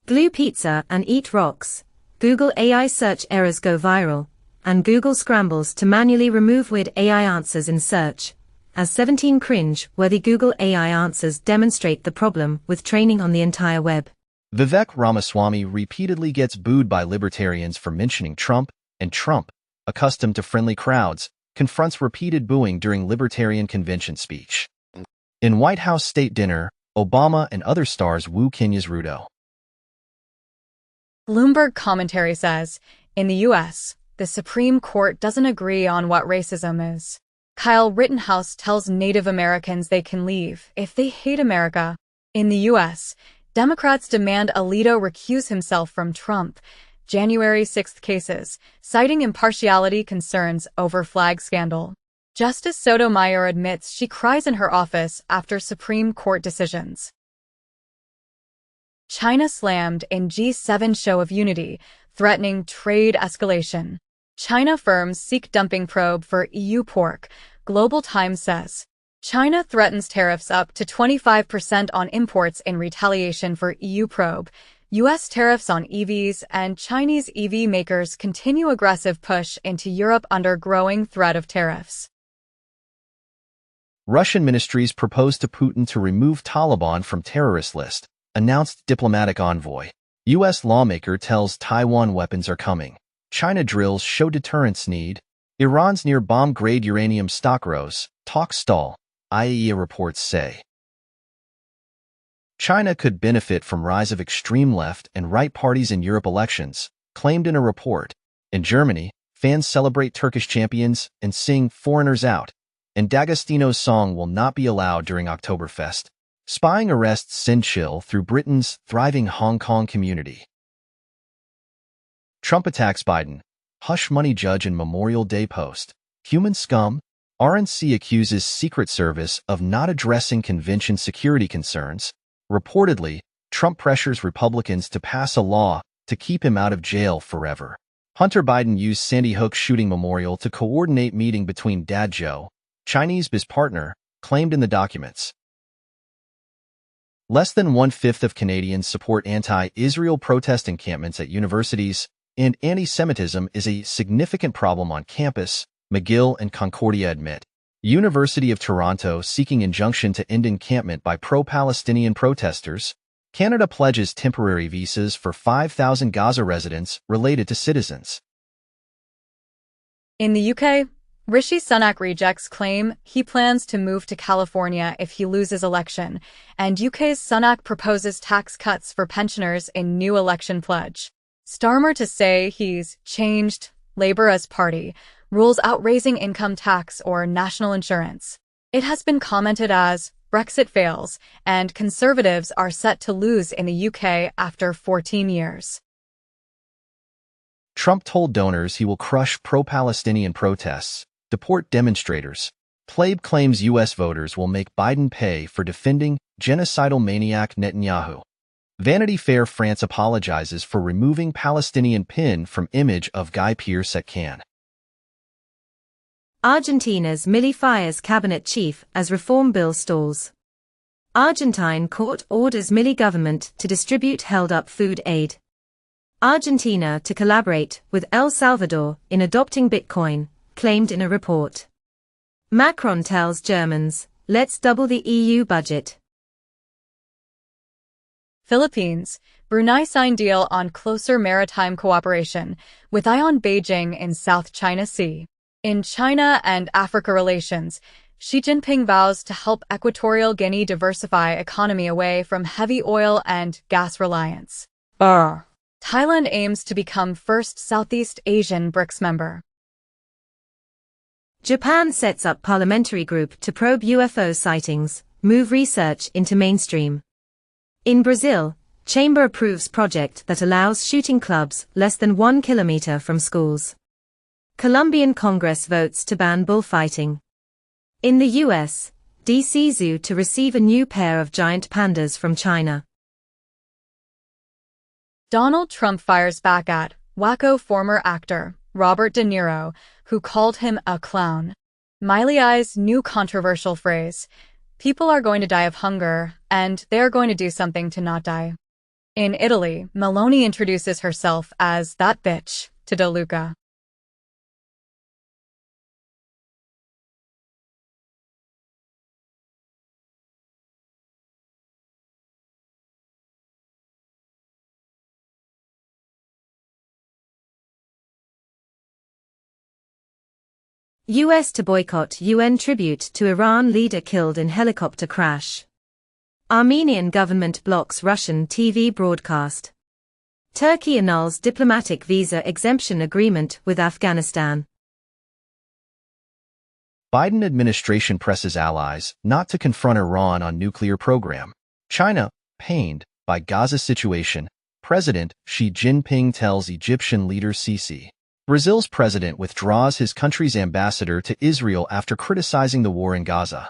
Glue pizza and eat rocks. Google AI search errors go viral, and Google scrambles to manually remove weird AI answers in search, as 17 cringe-worthy Google AI answers demonstrate the problem with training on the entire web. Vivek Ramaswamy repeatedly gets booed by libertarians for mentioning Trump, and Trump, accustomed to friendly crowds, confronts repeated booing during Libertarian convention speech. In White House state dinner, Obama and other stars woo Kenya's Ruto. Bloomberg commentary says, in the U.S., the Supreme Court doesn't agree on what racism is. Kyle Rittenhouse tells Native Americans they can leave if they hate America. In the U.S., Democrats demand Alito recuse himself from Trump, January 6 cases, citing impartiality concerns over flag scandal. Justice Sotomayor admits she cries in her office after Supreme Court decisions. China slammed in G7 show of unity, threatening trade escalation. China firms seek dumping probe for EU pork, Global Times says. China threatens tariffs up to 25% on imports in retaliation for EU probe. U.S. tariffs on EVs and Chinese EV makers continue aggressive push into Europe under growing threat of tariffs. Russian ministries propose to Putin to remove Taliban from terrorist list, announced diplomatic envoy. U.S. lawmaker tells Taiwan weapons are coming. China drills show deterrence need. Iran's near bomb-grade uranium stock rose. Talks stall, IAEA reports say. China could benefit from rise of extreme left and right parties in Europe elections, claimed in a report. In Germany, fans celebrate Turkish champions and sing Foreigners Out, and D'Agostino's song will not be allowed during Oktoberfest. Spying arrests send chill through Britain's thriving Hong Kong community. Trump attacks Biden. Hush money judge in Memorial Day post. Human scum. RNC accuses Secret Service of not addressing convention security concerns. Reportedly, Trump pressures Republicans to pass a law to keep him out of jail forever. Hunter Biden used Sandy Hook shooting memorial to coordinate meeting between Dad Joe, Chinese biz partner, claimed in the documents. Less than 1/5 of Canadians support anti-Israel protest encampments at universities, and anti-Semitism is a significant problem on campus, McGill and Concordia admit. University of Toronto seeking injunction to end encampment by pro-Palestinian protesters. Canada pledges temporary visas for 5,000 Gaza residents related to citizens. In the UK, Rishi Sunak rejects claim he plans to move to California if he loses election, and UK's Sunak proposes tax cuts for pensioners in new election pledge. Starmer to say he's changed Labour as party, rules out raising income tax or national insurance. It has been commented as Brexit fails, and Conservatives are set to lose in the UK after 14 years. Trump told donors he will crush pro-Palestinian protests, deport demonstrators. Tlaib claims U.S. voters will make Biden pay for defending genocidal maniac Netanyahu. Vanity Fair France apologizes for removing Palestinian pin from image of Guy Pearce at Cannes. Argentina's Milei fires cabinet chief as reform bill stalls. Argentine court orders Milei government to distribute held-up food aid. Argentina to collaborate with El Salvador in adopting Bitcoin, claimed in a report. Macron tells Germans, let's double the EU budget. Philippines, Brunei sign deal on closer maritime cooperation, with eye on Beijing in South China Sea. In China and Africa relations, Xi Jinping vows to help Equatorial Guinea diversify economy away from heavy oil and gas reliance. Thailand aims to become first Southeast Asian BRICS member. Japan sets up parliamentary group to probe UFO sightings, move research into mainstream. In Brazil, chamber approves project that allows shooting clubs less than 1 kilometer from schools. Colombian Congress votes to ban bullfighting. In the U.S., D.C. Zoo to receive a new pair of giant pandas from China. Donald Trump fires back at wacko former actor Robert De Niro, who called him a clown. Miley I's new controversial phrase, people are going to die of hunger, and they're going to do something to not die. In Italy, Meloni introduces herself as that bitch to De Luca. US to boycott UN tribute to Iran leader killed in helicopter crash. Armenian government blocks Russian TV broadcast. Turkey annuls diplomatic visa exemption agreement with Afghanistan. Biden administration presses allies not to confront Iran on nuclear program. China, pained by Gaza situation, President Xi Jinping tells Egyptian leader Sisi. Brazil's president withdraws his country's ambassador to Israel after criticizing the war in Gaza.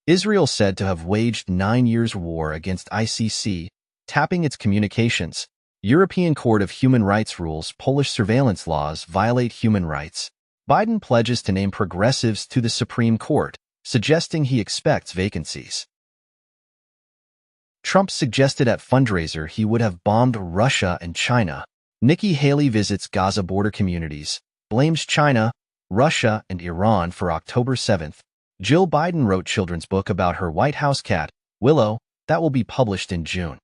Israel said to have waged 9 years' war against ICC, tapping its communications. European Court of Human Rights rules Polish surveillance laws violate human rights. Biden pledges to name progressives to the Supreme Court, suggesting he expects vacancies. Trump suggested at fundraiser he would have bombed Russia and China. Nikki Haley visits Gaza border communities, blames China, Russia, and Iran for October 7th. Jill Biden wrote children's book about her White House cat, Willow, that will be published in June.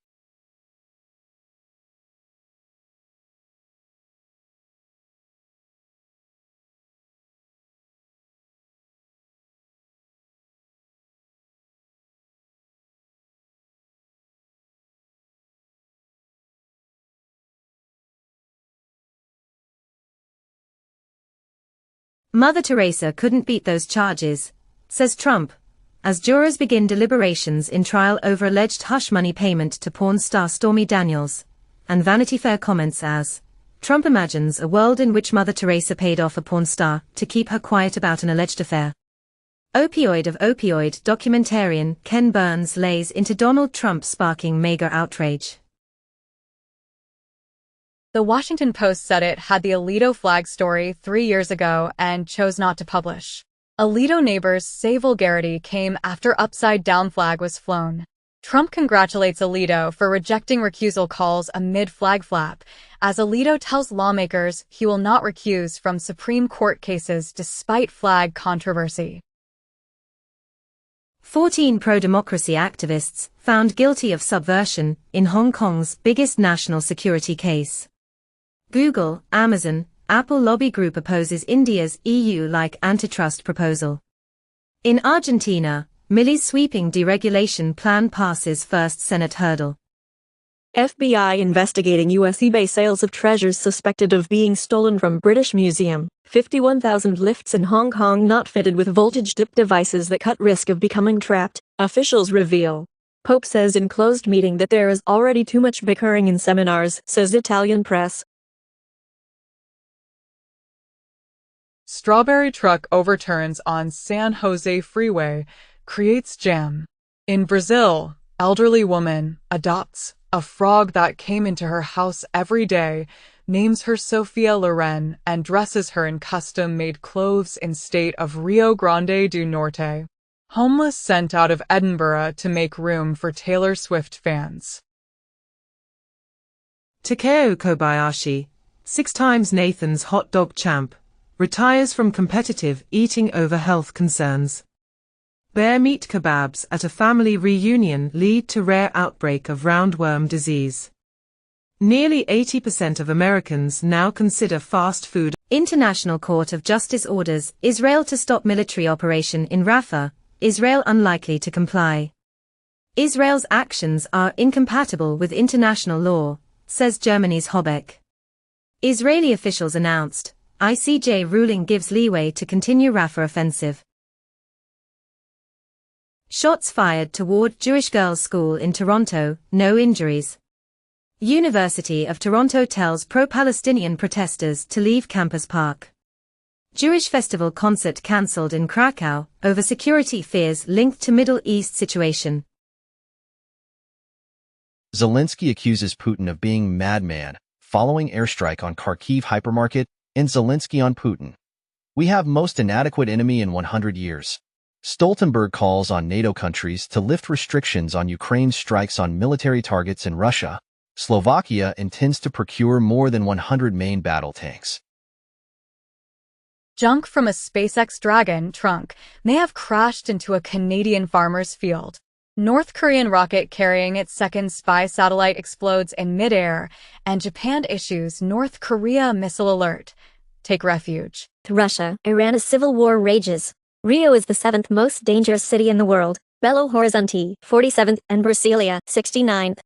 Mother Teresa couldn't beat those charges, says Trump, as jurors begin deliberations in trial over alleged hush money payment to porn star Stormy Daniels, and Vanity Fair comments as, Trump imagines a world in which Mother Teresa paid off a porn star to keep her quiet about an alleged affair. Opioid of opioid documentarian Ken Burns lays into Donald Trump sparking mega outrage. The Washington Post said it had the Alito flag story 3 years ago and chose not to publish. Alito neighbors say vulgarity came after upside-down flag was flown. Trump congratulates Alito for rejecting recusal calls amid flag flap, as Alito tells lawmakers he will not recuse from Supreme Court cases despite flag controversy. 14 pro-democracy activists found guilty of subversion in Hong Kong's biggest national security case. Google, Amazon, Apple lobby group opposes India's EU-like antitrust proposal. In Argentina, Millei's sweeping deregulation plan passes first Senate hurdle. FBI investigating US eBay sales of treasures suspected of being stolen from British Museum. 51,000 lifts in Hong Kong not fitted with voltage-dip devices that cut risk of becoming trapped, officials reveal. Pope says in closed meeting that there is already too much bickering in seminars, says Italian press. Strawberry truck overturns on San Jose freeway, creates jam. In Brazil, elderly woman adopts a frog that came into her house every day, names her Sofia Loren, and dresses her in custom-made clothes in state of Rio Grande do Norte. Homeless sent out of Edinburgh to make room for Taylor Swift fans. Takeo Kobayashi, 6 times Nathan's hot dog champ, retires from competitive eating over health concerns. Bear meat kebabs at a family reunion lead to rare outbreak of roundworm disease. Nearly 80% of Americans now consider fast food. International Court of Justice orders Israel to stop military operation in Rafah, Israel unlikely to comply. Israel's actions are incompatible with international law, says Germany's Habeck. Israeli officials announced, ICJ ruling gives leeway to continue Rafah offensive. Shots fired toward Jewish girls' school in Toronto, no injuries. University of Toronto tells pro-Palestinian protesters to leave campus park. Jewish festival concert cancelled in Krakow over security fears linked to Middle East situation. Zelensky accuses Putin of being madman following airstrike on Kharkiv hypermarket, and Zelensky on Putin. We have most inadequate enemy in 100 years. Stoltenberg calls on NATO countries to lift restrictions on Ukraine's strikes on military targets in Russia. Slovakia intends to procure more than 100 main battle tanks. Junk from a SpaceX Dragon trunk may have crashed into a Canadian farmer's field. North Korean rocket carrying its second spy satellite explodes in midair, and Japan issues North Korea missile alert. Take refuge. Russia, Iran, a civil war rages. Rio is the 7th most dangerous city in the world. Belo Horizonte, 47th, and Brasilia, 69th.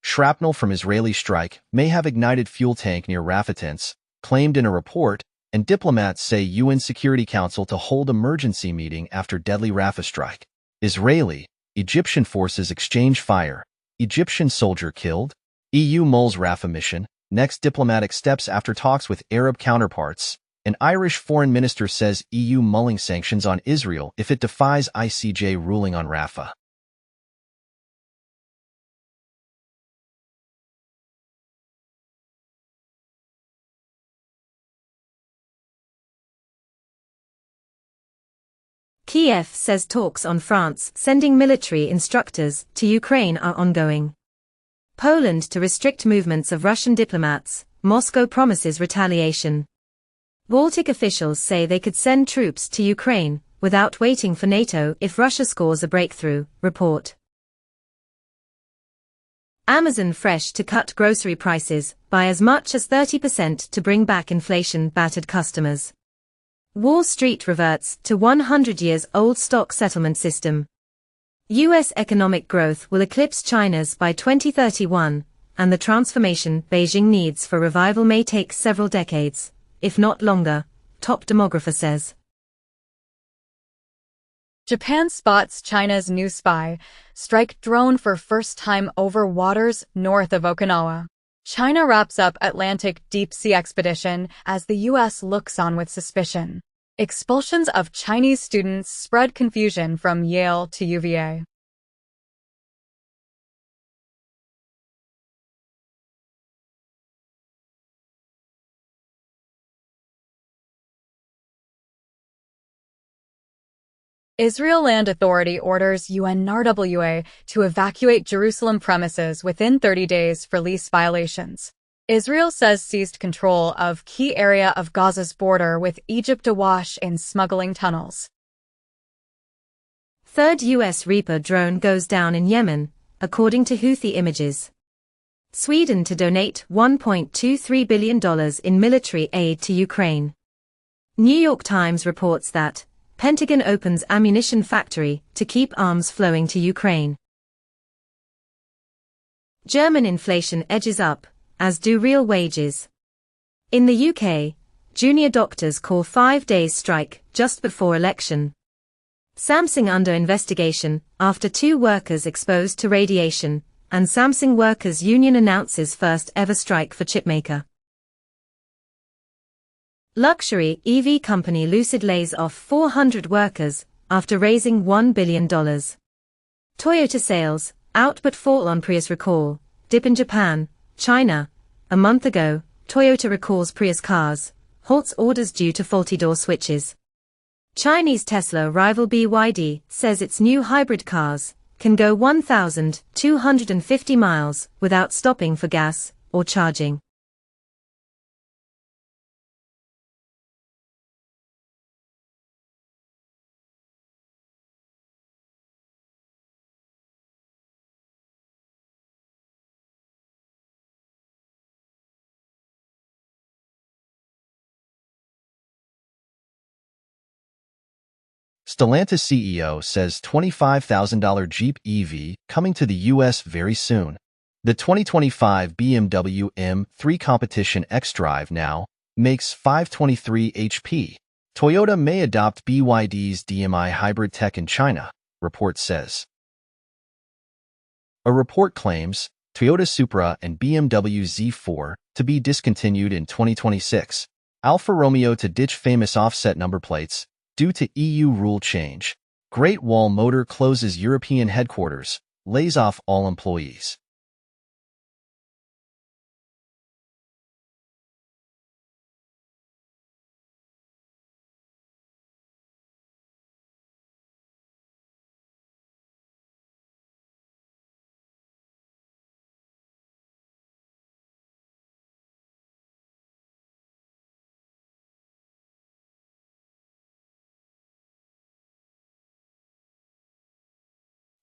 Shrapnel from Israeli strike may have ignited fuel tank near Rafah, claimed in a report, and diplomats say UN Security Council to hold emergency meeting after deadly Rafah strike. Israeli, Egyptian forces exchange fire. Egyptian soldier killed. EU mulls Rafah mission. Next diplomatic steps after talks with Arab counterparts. An Irish foreign minister says EU mulling sanctions on Israel if it defies ICJ ruling on Rafah. Kiev says talks on France sending military instructors to Ukraine are ongoing. Poland to restrict movements of Russian diplomats. Moscow promises retaliation. Baltic officials say they could send troops to Ukraine without waiting for NATO if Russia scores a breakthrough, report. Amazon fresh to cut grocery prices by as much as 30% to bring back inflation-battered customers. Wall Street reverts to 100 years old stock settlement system. U.S. economic growth will eclipse China's by 2031, and the transformation Beijing needs for revival may take several decades, if not longer, top demographer says. Japan spots China's new spy strike drone for first time over waters north of Okinawa. China wraps up Atlantic deep-sea expedition as the U.S. looks on with suspicion. Expulsions of Chinese students spread confusion from Yale to UVA. Israel Land Authority orders UNRWA to evacuate Jerusalem premises within 30 days for lease violations. Israel says seized control of key area of Gaza's border with Egypt awash in smuggling tunnels. Third U.S. Reaper drone goes down in Yemen, according to Houthi images. Sweden to donate $1.23 billion in military aid to Ukraine. New York Times reports that Pentagon opens ammunition factory to keep arms flowing to Ukraine. German inflation edges up, as do real wages. In the UK, junior doctors call 5 days strike just before election. Samsung under investigation after 2 workers exposed to radiation, and Samsung Workers Union announces first ever strike for chipmaker. Luxury EV company Lucid lays off 400 workers after raising $1 billion. Toyota sales, out but fall on Prius recall, dip in Japan, China. A month ago, Toyota recalls Prius cars, halts orders due to faulty door switches. Chinese Tesla rival BYD says its new hybrid cars can go 1,250 miles without stopping for gas or charging. Stellantis CEO says $25,000 Jeep EV coming to the U.S. very soon. The 2025 BMW M3 Competition xDrive now makes 523 HP. Toyota may adopt BYD's DMI hybrid tech in China, report says. A report claims Toyota Supra and BMW Z4 to be discontinued in 2026. Alfa Romeo to ditch famous offset number plates due to EU rule change. Great Wall Motor closes European headquarters, lays off all employees.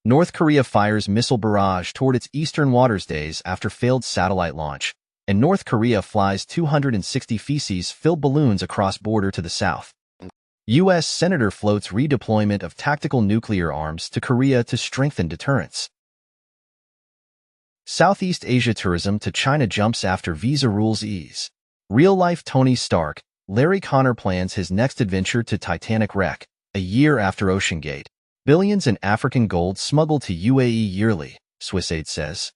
North Korea fires missile barrage toward its eastern waters days after failed satellite launch, and North Korea flies 260 feces-filled balloons across border to the south. U.S. Senator floats redeployment of tactical nuclear arms to Korea to strengthen deterrence. Southeast Asia tourism to China jumps after visa rules ease. Real-life Tony Stark, Larry Connor plans his next adventure to Titanic wreck, a year after OceanGate. Billions in African gold smuggled to UAE yearly, Swissaid says.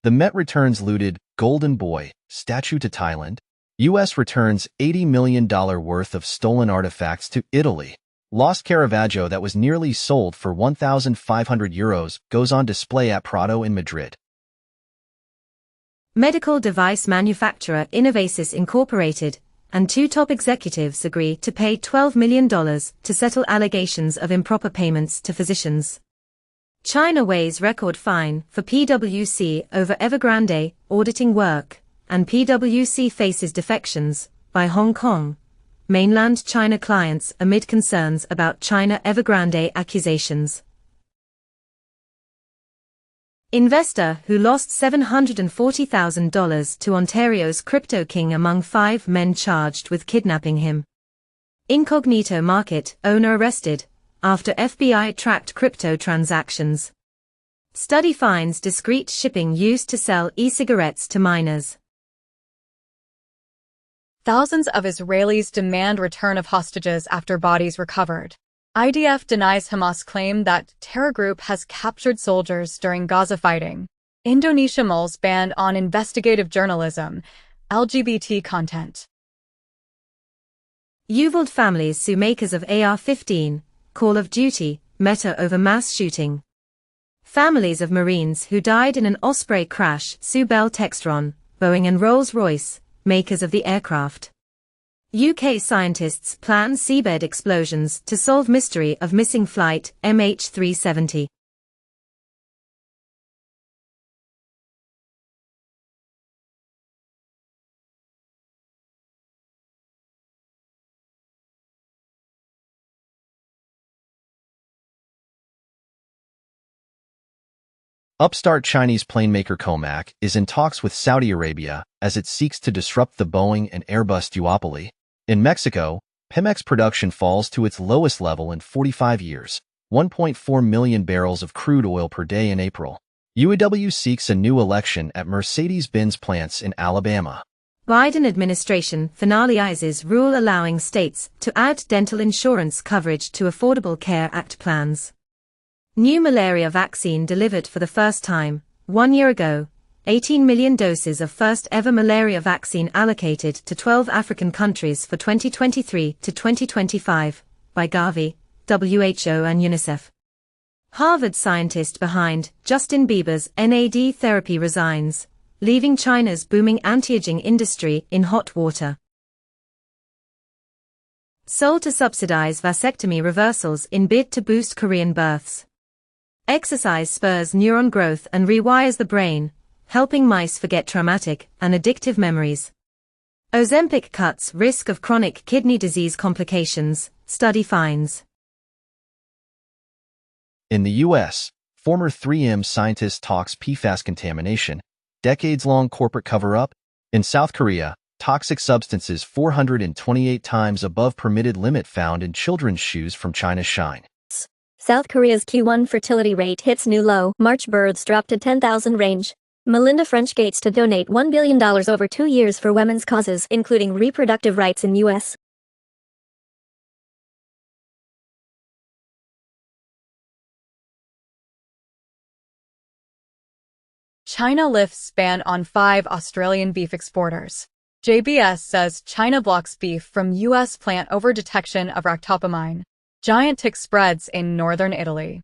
The Met returns looted Golden Boy statue to Thailand. U.S. returns $80 million worth of stolen artifacts to Italy. Lost Caravaggio that was nearly sold for €1,500 goes on display at Prado in Madrid. Medical device manufacturer Innovasis Incorporated and two top executives agree to pay $12 million to settle allegations of improper payments to physicians. China weighs record fine for PwC over Evergrande auditing work, and PwC faces defections by Hong Kong, mainland China clients amid concerns about China Evergrande accusations. Investor who lost $740,000 to Ontario's crypto king among 5 men charged with kidnapping him. Incognito market owner arrested after FBI tracked crypto transactions. Study finds discreet shipping used to sell e-cigarettes to minors. Thousands of Israelis demand return of hostages after bodies recovered. IDF denies Hamas' claim that terror group has captured soldiers during Gaza fighting. Indonesia mulls ban on investigative journalism, LGBT content. Uvalde families sue makers of AR-15, Call of Duty, Meta over mass shooting. Families of Marines who died in an Osprey crash sue Bell Textron, Boeing and Rolls-Royce, makers of the aircraft. UK scientists plan seabed explosions to solve mystery of missing flight MH370. Upstart Chinese planemaker Comac is in talks with Saudi Arabia as it seeks to disrupt the Boeing and Airbus duopoly. In Mexico, Pemex production falls to its lowest level in 45 years, 1.4 million barrels of crude oil per day in April. UAW seeks a new election at Mercedes-Benz plants in Alabama. Biden administration finalizes rule allowing states to add dental insurance coverage to Affordable Care Act plans. New malaria vaccine delivered for the first time, 1 year ago. 18 million doses of first-ever malaria vaccine allocated to 12 African countries for 2023 to 2025, by Gavi, WHO and UNICEF. Harvard scientist behind Justin Bieber's NAD therapy resigns, leaving China's booming anti-aging industry in hot water. Seoul to subsidize vasectomy reversals in bid to boost Korean births. Exercise spurs neuron growth and rewires the brain, helping mice forget traumatic and addictive memories. Ozempic cuts risk of chronic kidney disease complications, study finds. In the U.S., former 3M scientist talks PFAS contamination, decades-long corporate cover-up. In South Korea, toxic substances 428 times above permitted limit found in children's shoes from China's Shine. South Korea's Q1 fertility rate hits new low. March births drop to 10,000 range. Melinda French gates to donate $1 billion over 2 years for women's causes, including reproductive rights in U.S. China lifts ban on 5 Australian beef exporters. JBS says China blocks beef from U.S. plant over detection of ractopamine. Giant tick spreads in northern Italy.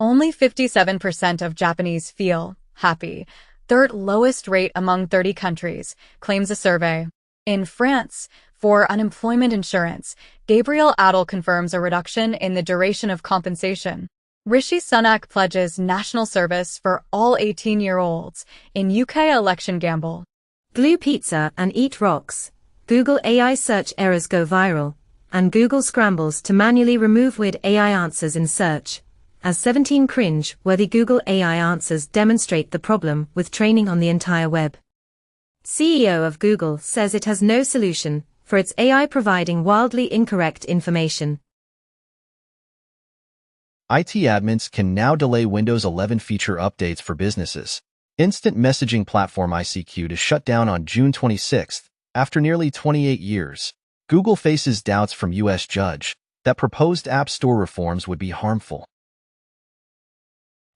Only 57% of Japanese feel happy, third lowest rate among 30 countries, claims a survey. In France, for unemployment insurance, Gabriel Attal confirms a reduction in the duration of compensation. Rishi Sunak pledges national service for all 18-year-olds in UK election gamble. Glue pizza and eat rocks. Google AI search errors go viral. and Google scrambles to manually remove weird AI answers in search, as 17 cringe-worthy Google AI answers demonstrate the problem with training on the entire web. CEO of Google says it has no solution for its AI providing wildly incorrect information. IT admins can now delay Windows 11 feature updates for businesses. Instant messaging platform ICQ is shut down on June 26 after nearly 28 years. Google faces doubts from U.S. judge that proposed App Store reforms would be harmful.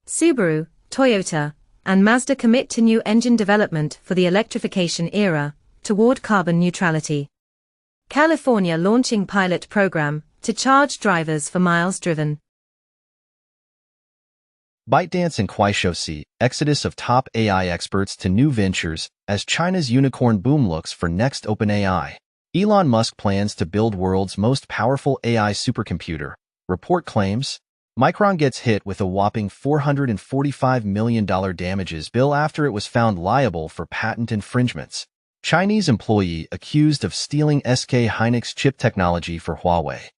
Subaru, Toyota, and Mazda commit to new engine development for the electrification era, toward carbon neutrality. California launching pilot program to charge drivers for miles driven. ByteDance and Kuaishou see exodus of top AI experts to new ventures as China's unicorn boom looks for next OpenAI. Elon Musk plans to build world's most powerful AI supercomputer. Report claims Micron gets hit with a whopping $445 million damages bill after it was found liable for patent infringements. Chinese employee accused of stealing SK Hynix chip technology for Huawei.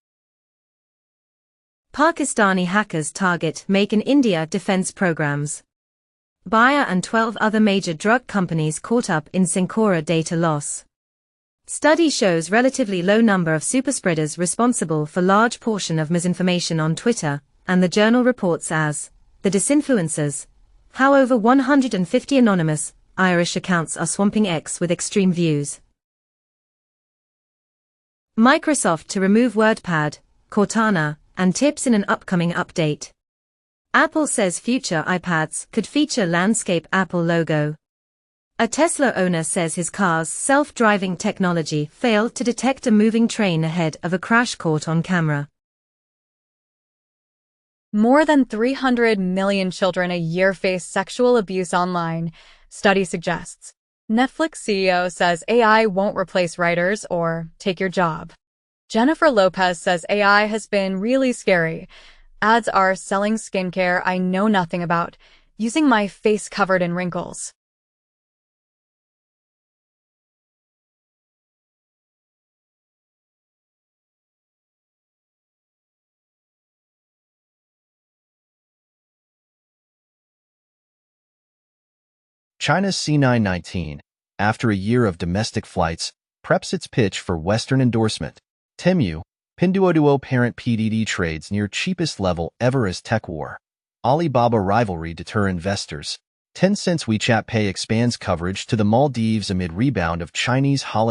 Pakistani hackers target Make in India defense programs. Bayer and 12 other major drug companies caught up in Syncora data loss. Study shows relatively low number of superspreaders responsible for large portion of misinformation on Twitter, and the journal reports as the disinfluencers. How over 150 anonymous Irish accounts are swamping X with extreme views. Microsoft to remove WordPad, Cortana, and tips in an upcoming update. Apple says future iPads could feature landscape Apple logo. A Tesla owner says his car's self-driving technology failed to detect a moving train ahead of a crash caught on camera. More than 300 million children a year face sexual abuse online, study suggests. Netflix CEO says AI won't replace writers or take your job. Jennifer Lopez says AI has been really scary. Ads are selling skincare I know nothing about, using my face covered in wrinkles. China's C919, after a year of domestic flights, preps its pitch for Western endorsement. Temu, Pinduoduo parent PDD trades near cheapest level ever as tech war. Alibaba rivalry deter investors. Tencent's WeChat Pay expands coverage to the Maldives amid rebound of Chinese holiday